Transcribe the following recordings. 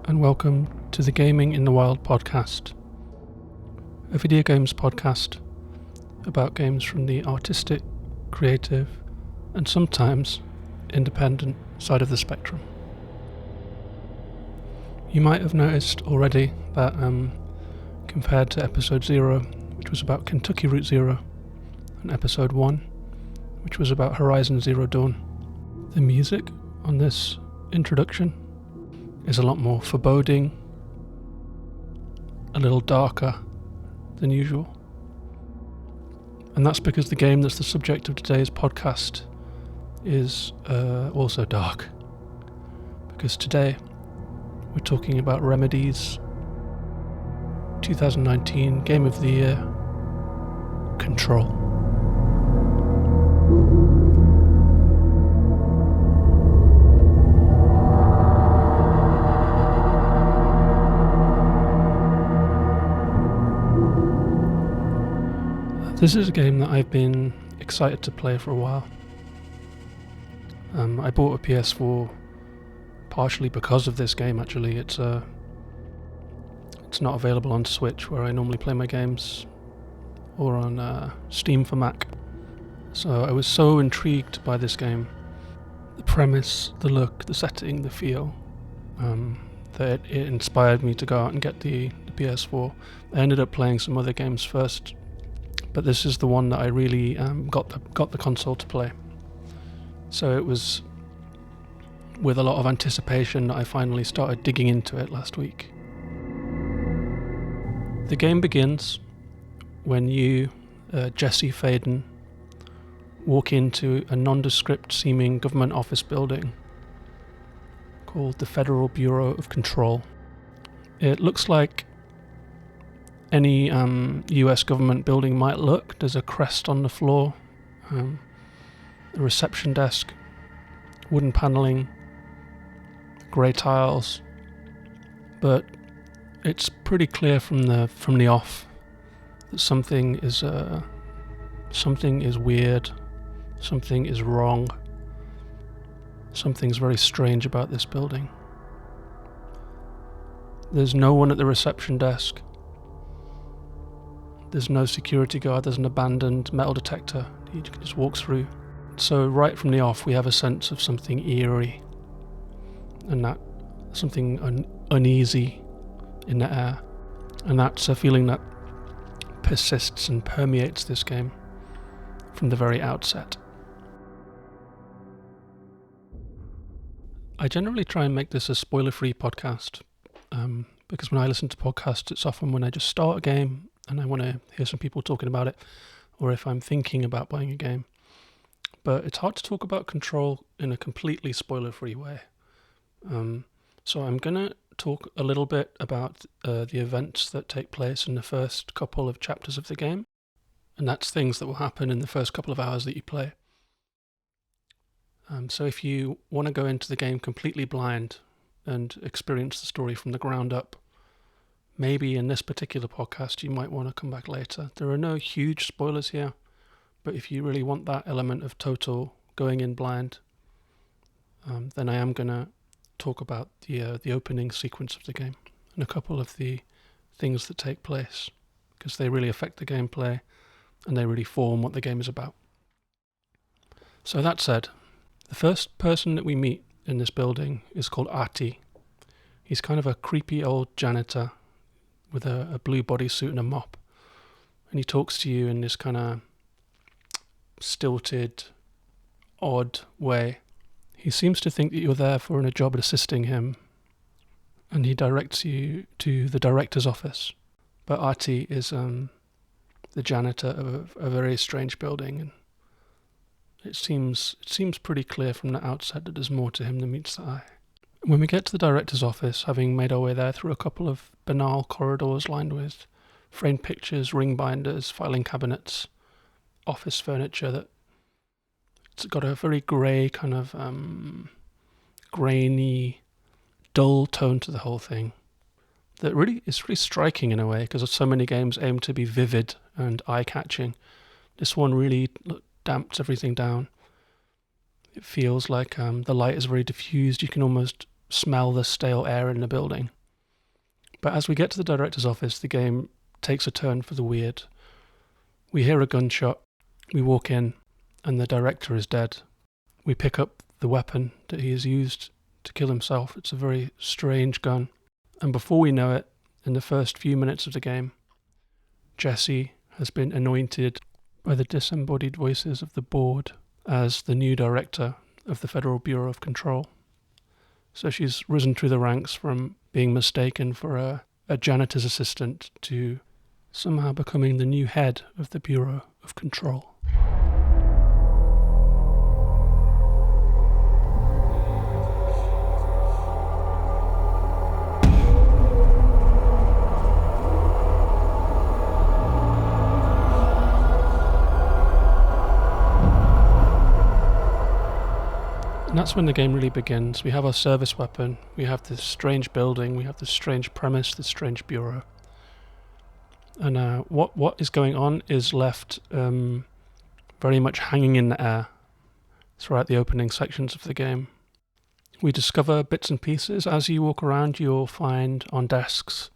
and welcome to the Gaming in the Wild podcast, a video games podcast about games from the artistic, creative, and sometimes independent side of the spectrum. You might have noticed already that compared to episode 0, which was about Kentucky Route Zero, and episode 1, which was about Horizon Zero Dawn, the music on this introduction is a lot more foreboding, a little darker than usual. And that's because the game that's the subject of today's podcast is also dark. Because today we're talking about Remedy's 2019 Game of the Year, Control. This is a game that I've been excited to play for a while. I bought a PS4 partially because of this game. Actually, it's not available on Switch where I normally play my games, or on Steam for Mac. So I was so intrigued by this game, the premise, the look, the setting, the feel, that it inspired me to go out and get the PS4. I ended up playing some other games first, but this is the one that I really got the console to play. So it was with a lot of anticipation that I finally started digging into it last week. The game begins when you, Jesse Faden, walk into a nondescript seeming government office building called the Federal Bureau of Control. It looks like any US government building might look. There's a crest on the floor, a reception desk, wooden paneling, grey tiles, but it's pretty clear from the off that something is weird, something is wrong, something's very strange about this building. There's no one at the reception desk. There's no security guard, there's an abandoned metal detector you can just walk through. So right from the off we have a sense of something eerie, and that something uneasy in the air. And that's a feeling that persists and permeates this game from the very outset. I generally try and make this a spoiler-free podcast, because when I listen to podcasts it's often when I just start a game and I want to hear some people talking about it, or if I'm thinking about buying a game. But it's hard to talk about Control in a completely spoiler-free way. So I'm going to talk a little bit about the events that take place in the first couple of chapters of the game. And that's things that will happen in the first couple of hours that you play. So if you want to go into the game completely blind and experience the story from the ground up, maybe in this particular podcast you might want to come back later. There are no huge spoilers here, but if you really want that element of total going in blind, then I am going to talk about the opening sequence of the game and a couple of the things that take place, because they really affect the gameplay and they really form what the game is about. So that said, the first person that we meet in this building is called Artie. He's kind of a creepy old janitor with a blue bodysuit and a mop, and he talks to you in this kind of stilted, odd way. He seems to think that you're there for a job at assisting him, and he directs you to the director's office. But Artie is the janitor of a very strange building, and it seems pretty clear from the outset that there's more to him than meets the eye. When we get to the director's office, having made our way there through a couple of banal corridors lined with framed pictures, ring binders, filing cabinets, office furniture, that it's got a very grey kind of grainy, dull tone to the whole thing that really is really striking in a way, because so many games aim to be vivid and eye-catching. This one really damps everything down. It feels like the light is very diffused. You can almost smell the stale air in the building. But as we get to the director's office, the game takes a turn for the weird. We hear a gunshot, we walk in, and the director is dead. We pick up the weapon that he has used to kill himself. It's a very strange gun. And before we know it, in the first few minutes of the game, Jessie has been anointed by the disembodied voices of the board as the new director of the Federal Bureau of Control. So she's risen through the ranks from being mistaken for a janitor's assistant to somehow becoming the new head of the Bureau of Control. And that's when the game really begins. We have our service weapon, we have this strange building, we have this strange premise, this strange bureau. And what is going on is left very much hanging in the air throughout the opening sections of the game. We discover bits and pieces. As you walk around, you'll find on desks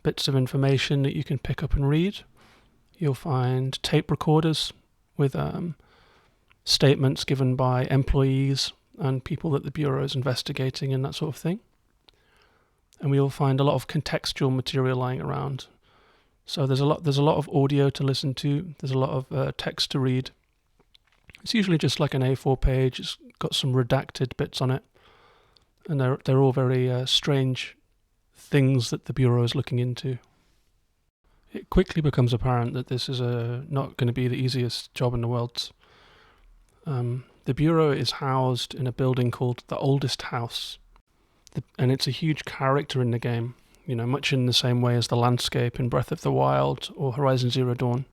bits of information that you can pick up and read. You'll find tape recorders with statements given by employees and people that the Bureau is investigating and that sort of thing. And we'll find a lot of contextual material lying around. So there's a lot of audio to listen to, there's a lot of text to read. It's usually just like an A4 page, it's got some redacted bits on it. And they're all very strange things that the Bureau is looking into. It quickly becomes apparent that this is not going to be the easiest job in the world. The Bureau is housed in a building called the Oldest House, and it's a huge character in the game, much in the same way as the landscape in Breath of the Wild or Horizon Zero Dawn.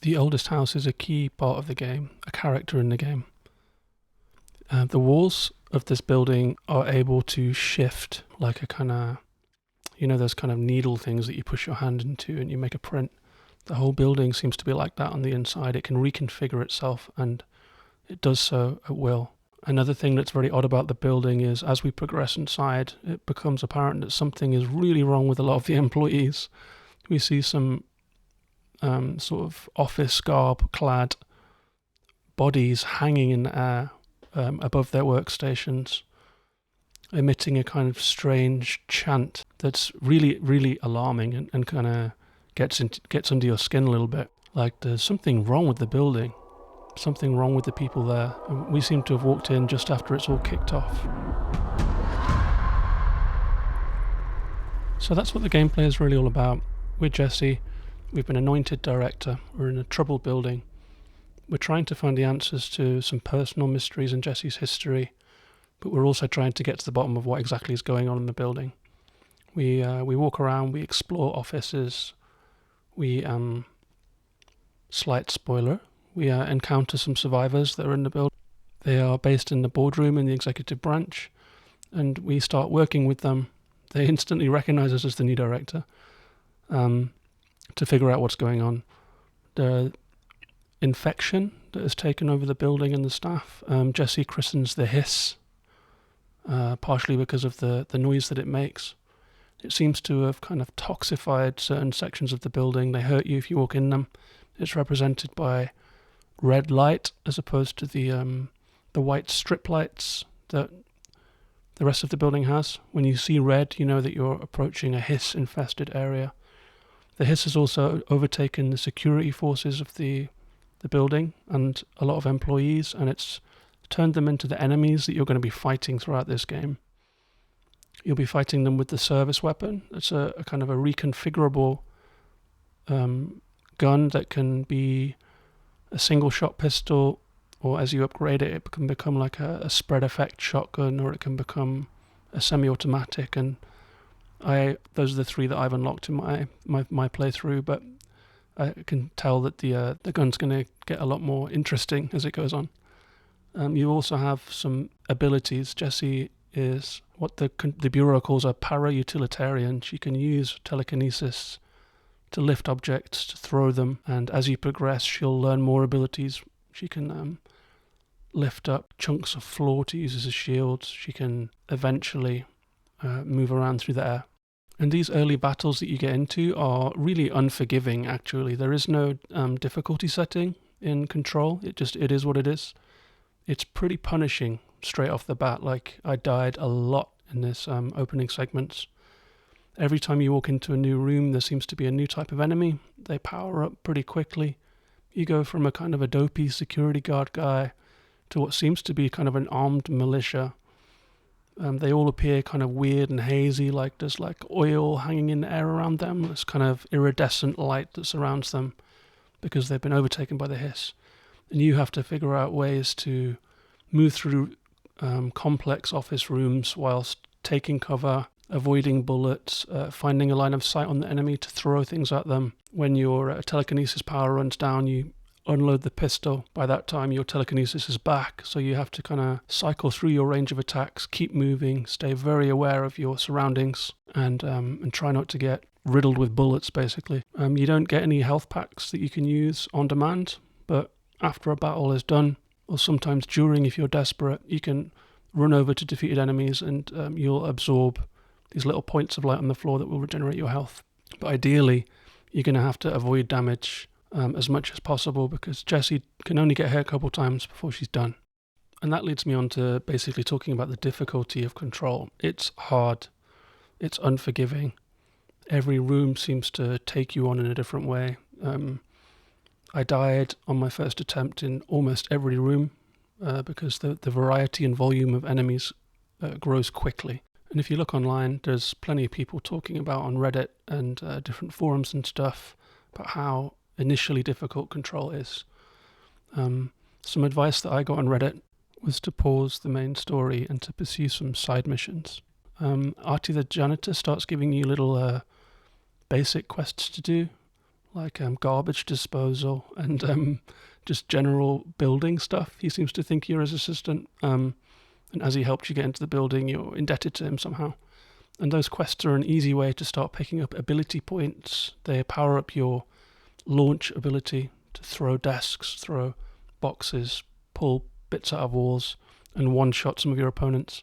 The Oldest House is a key part of the game, a character in the game. The walls of this building are able to shift like a kind of, those kind of needle things that you push your hand into and you make a print. The whole building seems to be like that on the inside. It can reconfigure itself, and it does so at will. Another thing that's very odd about the building is as we progress inside, it becomes apparent that something is really wrong with a lot of the employees. We see some sort of office garb clad bodies hanging in the air above their workstations, emitting a kind of strange chant that's really, really alarming and kind of gets under your skin a little bit. Like there's something wrong with the building. Something wrong with the people there. And we seem to have walked in just after it's all kicked off. So that's what the gameplay is really all about. We're Jessie, we've been anointed director, we're in a troubled building. We're trying to find the answers to some personal mysteries in Jessie's history, but we're also trying to get to the bottom of what exactly is going on in the building. We walk around, we explore offices, slight spoiler, we encounter some survivors that are in the building. They are based in the boardroom in the executive branch, and we start working with them. They instantly recognize us as the new director to figure out what's going on. The infection that has taken over the building and the staff, Jessie christens the hiss, partially because of the noise that it makes. It seems to have kind of toxified certain sections of the building. They hurt you if you walk in them. It's represented by red light as opposed to the white strip lights that the rest of the building has. When you see red, you know that you're approaching a hiss-infested area. The hiss has also overtaken the security forces of the building and a lot of employees, and it's turned them into the enemies that you're going to be fighting throughout this game. You'll be fighting them with the service weapon. It's a kind of a reconfigurable gun that can be a single shot pistol, or as you upgrade it, it can become like a spread effect shotgun, or it can become a semi-automatic. And those are the three that I've unlocked in my playthrough, but I can tell that the gun's going to get a lot more interesting as it goes on. You also have some abilities. Jessie is what the Bureau calls a para-utilitarian. She can use telekinesis to lift objects, to throw them, and as you progress, she'll learn more abilities. She can lift up chunks of floor to use as a shield. She can eventually move around through the air. And these early battles that you get into are really unforgiving, actually. There is no difficulty setting in Control. It is what it is. It's pretty punishing straight off the bat. Like, I died a lot in this opening segments. Every time you walk into a new room, there seems to be a new type of enemy. They power up pretty quickly. You go from a kind of a dopey security guard guy to what seems to be kind of an armed militia. They all appear kind of weird and hazy, like there's like oil hanging in the air around them. This kind of iridescent light that surrounds them because they've been overtaken by the hiss. And you have to figure out ways to move through complex office rooms whilst taking cover, avoiding bullets, finding a line of sight on the enemy to throw things at them. When your telekinesis power runs down, you unload the pistol. By that time, your telekinesis is back, so you have to kind of cycle through your range of attacks, keep moving, stay very aware of your surroundings, and try not to get riddled with bullets, basically. You don't get any health packs that you can use on demand, but after a battle is done, or sometimes during, if you're desperate, you can run over to defeated enemies and you'll absorb these little points of light on the floor that will regenerate your health. But ideally, you're going to have to avoid damage as much as possible because Jessie can only get hit a couple times before she's done. And that leads me on to basically talking about the difficulty of Control. It's hard. It's unforgiving. Every room seems to take you on in a different way. I died on my first attempt in almost every room because the variety and volume of enemies grows quickly. And if you look online, there's plenty of people talking about on Reddit and different forums and stuff about how initially difficult Control is. Some advice that I got on Reddit was to pause the main story and to pursue some side missions. Artie the janitor starts giving you little basic quests to do, like garbage disposal and just general building stuff. He seems to think you're his assistant. And as he helped you get into the building, you're indebted to him somehow. And those quests are an easy way to start picking up ability points. They power up your launch ability to throw desks, throw boxes, pull bits out of walls, and one-shot some of your opponents.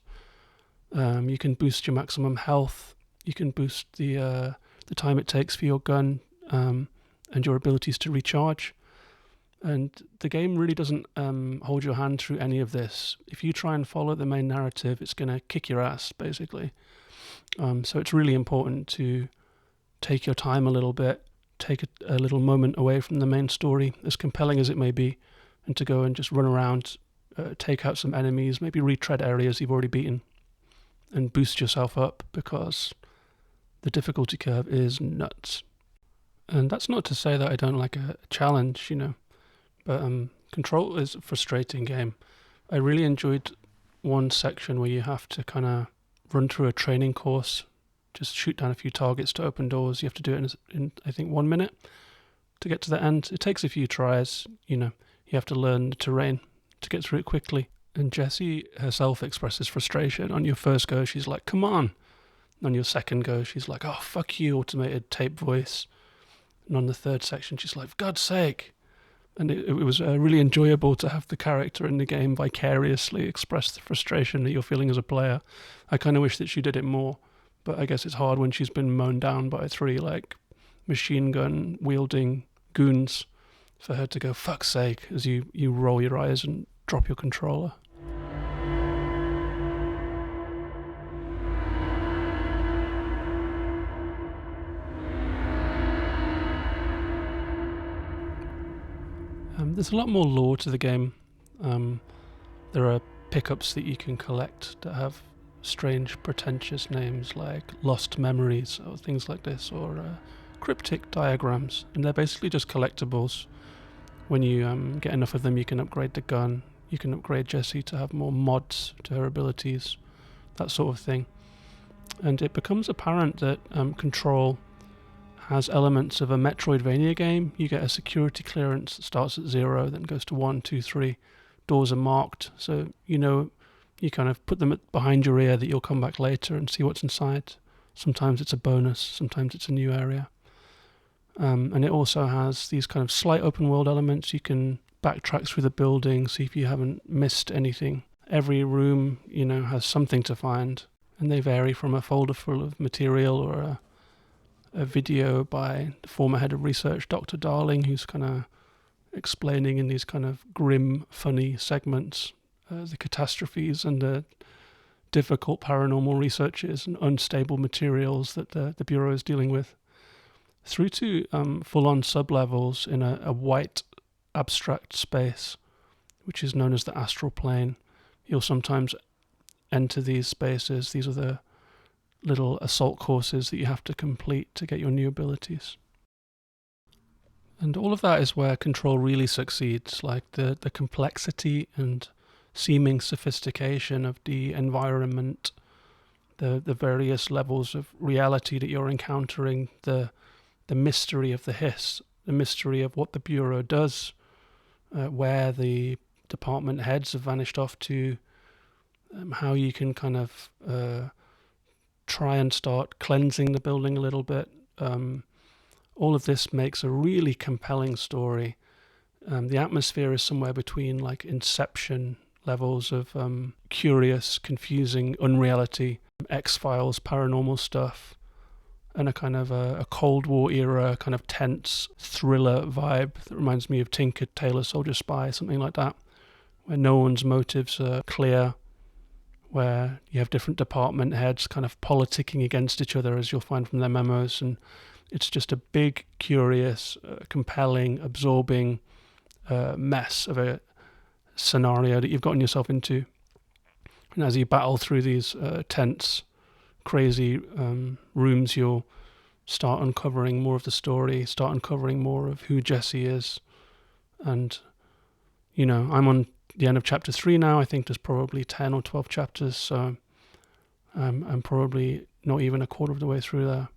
You can boost your maximum health. You can boost the time it takes for your gun and your abilities to recharge. And the game really doesn't hold your hand through any of this. If you try and follow the main narrative, it's going to kick your ass, basically. So it's really important to take your time a little bit, take a little moment away from the main story, as compelling as it may be, and to go and just run around, take out some enemies, maybe retread areas you've already beaten, and boost yourself up, because the difficulty curve is nuts. And that's not to say that I don't like a challenge, but Control is a frustrating game. I really enjoyed one section where you have to kind of run through a training course, just shoot down a few targets to open doors. You have to do it in I think 1 minute to get to the end. It takes a few tries, you have to learn the terrain to get through it quickly. And Jessie herself expresses frustration. On your first go, she's like, come on. And on your second go, she's like, oh, fuck you, automated tape voice. And on the third section, she's like, for God's sake. And it was really enjoyable to have the character in the game vicariously express the frustration that you're feeling as a player. I kind of wish that she did it more, but I guess it's hard when she's been mown down by 3 machine gun wielding goons for her to go, fuck's sake, as you roll your eyes and drop your controller. There's a lot more lore to the game. There are pickups that you can collect that have strange, pretentious names like Lost Memories or things like this, or cryptic diagrams, and they're basically just collectibles. When you get enough of them, you can upgrade the gun, you can upgrade Jessie to have more mods to her abilities, that sort of thing. And it becomes apparent that Control has elements of a Metroidvania game. You get a security clearance that starts at 0, then goes to 1, 2, 3. Doors are marked, so you kind of put them behind your ear that you'll come back later and see what's inside. Sometimes it's a bonus, sometimes it's a new area. And it also has these kind of slight open world elements. You can backtrack through the building, see if you haven't missed anything. Every room, has something to find, and they vary from a folder full of material or a video by the former head of research, Dr. Darling, who's kind of explaining in these kind of grim, funny segments the catastrophes and the difficult paranormal researches and unstable materials that the Bureau is dealing with, through to full-on sub-levels in a white abstract space, which is known as the astral plane. You'll sometimes enter these spaces. These are the little assault courses that you have to complete to get your new abilities. And all of that is where Control really succeeds, like the complexity and seeming sophistication of the environment, the various levels of reality that you're encountering, the mystery of the hiss, the mystery of what the Bureau does, where the department heads have vanished off to, how you can kind of try and start cleansing the building a little bit. All of this makes a really compelling story. The atmosphere is somewhere between like Inception levels of curious, confusing unreality, X-Files, paranormal stuff, and a kind of a Cold War era kind of tense thriller vibe that reminds me of Tinker, Tailor, Soldier, Spy, something like that, where no one's motives are clear, where you have different department heads kind of politicking against each other, as you'll find from their memos, and it's just a big, curious, compelling, absorbing mess of a scenario that you've gotten yourself into. And as you battle through these tense, crazy rooms, you'll start uncovering more of the story, start uncovering more of who Jesse is. And, I'm on the end of chapter 3 now. I think there's probably 10 or 12 chapters, so I'm probably not even a quarter of the way through there.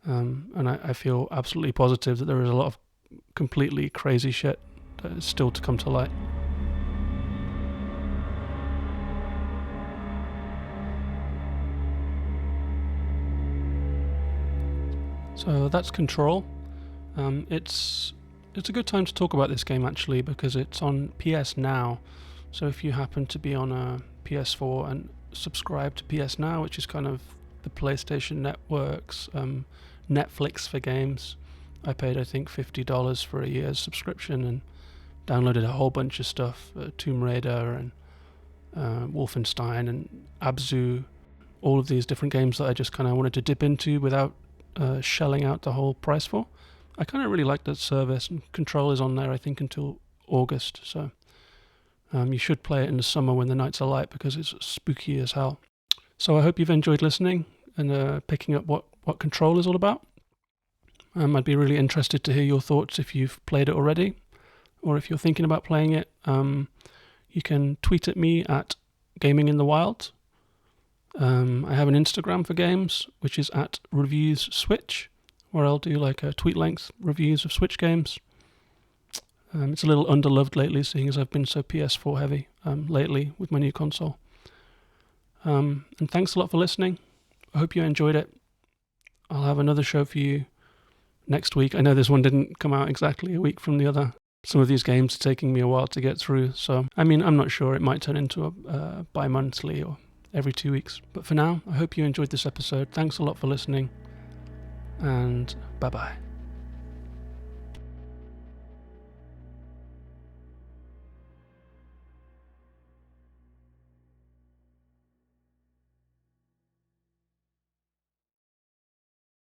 And I feel absolutely positive that there is a lot of completely crazy shit that is still to come to light. So that's Control. It's a good time to talk about this game actually, because it's on PSNow. So if you happen to be on a PS4 and subscribe to PSNow, which is kind of the PlayStation Network's Netflix for games, I paid I think $50 for a year's subscription and downloaded a whole bunch of stuff, Tomb Raider and Wolfenstein and Abzu, all of these different games that I just kind of wanted to dip into without shelling out the whole price for. I kind of really like that service, and Control is on there I think until August, so you should play it in the summer when the nights are light because it's spooky as hell. So I hope you've enjoyed listening and picking up what Control is all about. I'd be really interested to hear your thoughts if you've played it already, or if you're thinking about playing it. You can tweet at me at Gaming in the Wild. I have an Instagram for games, which is at Reviews Switch, where I'll do like a tweet-length reviews of Switch games. It's a little underloved lately, seeing as I've been so PS4 heavy lately with my new console. And thanks a lot for listening. I hope you enjoyed it. I'll have another show for you next week. I know this one didn't come out exactly a week from the other. Some of these games are taking me a while to get through, so I'm not sure. It might turn into a bi-monthly or every 2 weeks. But for now, I hope you enjoyed this episode. Thanks a lot for listening, and bye-bye.